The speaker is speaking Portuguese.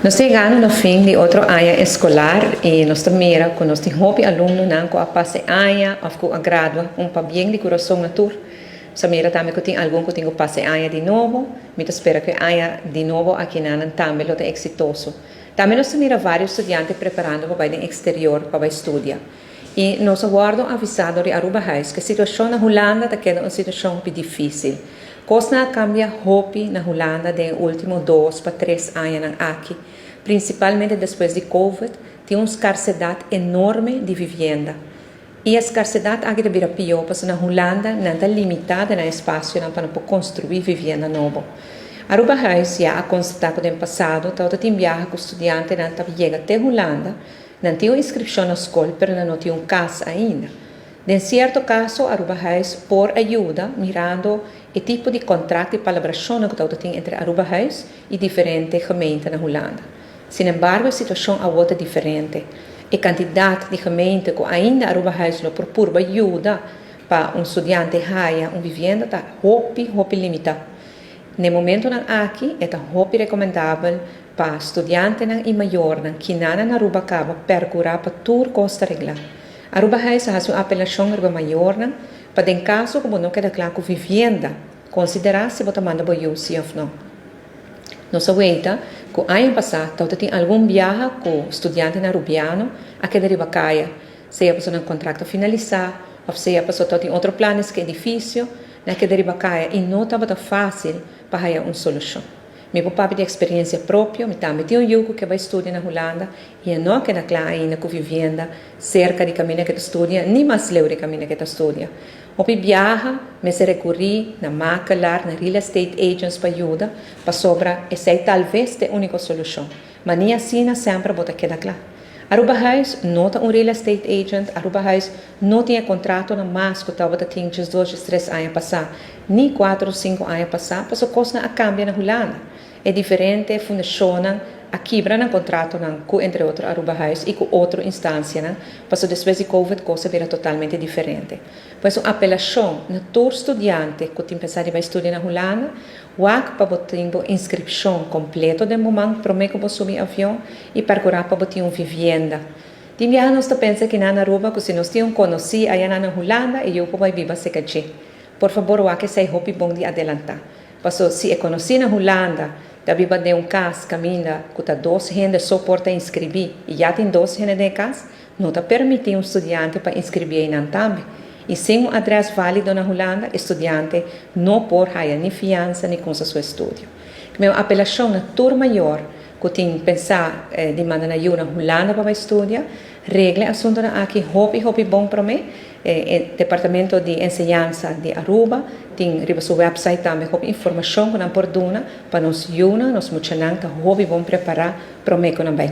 Nós chegamos no fim de outro ano escolar e nós também com nossos alunos não com a passe ano ou com a gradua para bem de coração na tour. Samira também que tem algum que tem o passe ano de novo, me espera que ano de novo aqui na também lo é exitoso. Também nós temos vários estudantes preparando para o exterior para estudar. E nós aguardo avisado de Aruba House que a situação na Holanda está uma situação difícil. Costa cambia hopi na Holanda nos últimos 2 para 3 anos aqui, principalmente depois de Covid, tem uma escassez enorme de vivenda. E a escassez aqui de pior, porque na Holanda não está limitada no espaço para construir vivenda nova. Aruba House já ha constatado no passado que tem viagem com estudantes que chegam até Holanda, não tem uma inscrição na escola, mas não tem casa ainda. Em certo caso, Aruba House por ajuda, mirando o tipo de contrato e colaboração que tem entre Aruba House e diferentes gemeentes na Holanda. Sin embargo, a situação é diferente. A quantidade de gemeentes que ainda Aruba House não propõe ajuda para um estudante ganhar uma vivenda está muito limitada. No momento aqui, é muito recomendável para estudantes e maiores que não na Aruba Cabo percorrer para toda Costa Rica. Aruba House faz uma apelação para maior, para em caso como não queda claro com vivenda, considerar se você manda para o sim ou não. Nós sabemos que o ano passado tem algum viagem com estudantes arubianos a que deriva caia, seja para um contrato finalizar, ou seja para tem outros planos que é difícil, na que deriva caia e não estava fácil para ter uma solução. Meu papai de experiência própria, me também tem um yugo que vai estudar na Holanda e não queda claro ainda com vivenda cerca de caminho que estuda, nem mais leu de caminho que estuda. O viaja, me se recorri na macalar, na real estate agents para ajuda, para sobra, essa é talvez a única solução. Mas nem assim sempre bota queda claro. Aruba House não é um real estate agent, Aruba House não tem contrato na mais que talvez tenha 2, 3 anos passar, nem 4 ou 5 anos passar, para a coisa cambia na Holanda. É diferente, funciona, a quebra no contrato entre outros Aruba House e com outra instância, para depois de Covid, a coisa vira totalmente diferente. Por isso, a apelação na todo estudante que tem pensado em estudar na Holanda, o para ter uma inscrição completa de momento, para que você subir avião e percorrer para ter uma vivenda. Tem nós pensa que na Aruba, que se nós temos conhecido aí na Holanda, e eu vou viver aqui. Por favor, o que sei hope bom de adelantar. Porque se é conhecido na Holanda, Davi de um caso caminha que está 2 gente só porta inscrever e já tem 2 gente de casa, não está permitindo um estudante para inscrever em também. E sem um adresse válido na Holanda, o estudante não pode ganhar nem fiança nem com seu estudo. Minha apelação na turma maior que tem pensar de mandar ajuda na Holanda para estudar, regle assunto aqui hopi bom para mim. O Departamento de Enseñanza de Aruba tem no seu website também informação que não por dona para nos ajudar, nos motivar, que hopi bom preparar para mim que não vai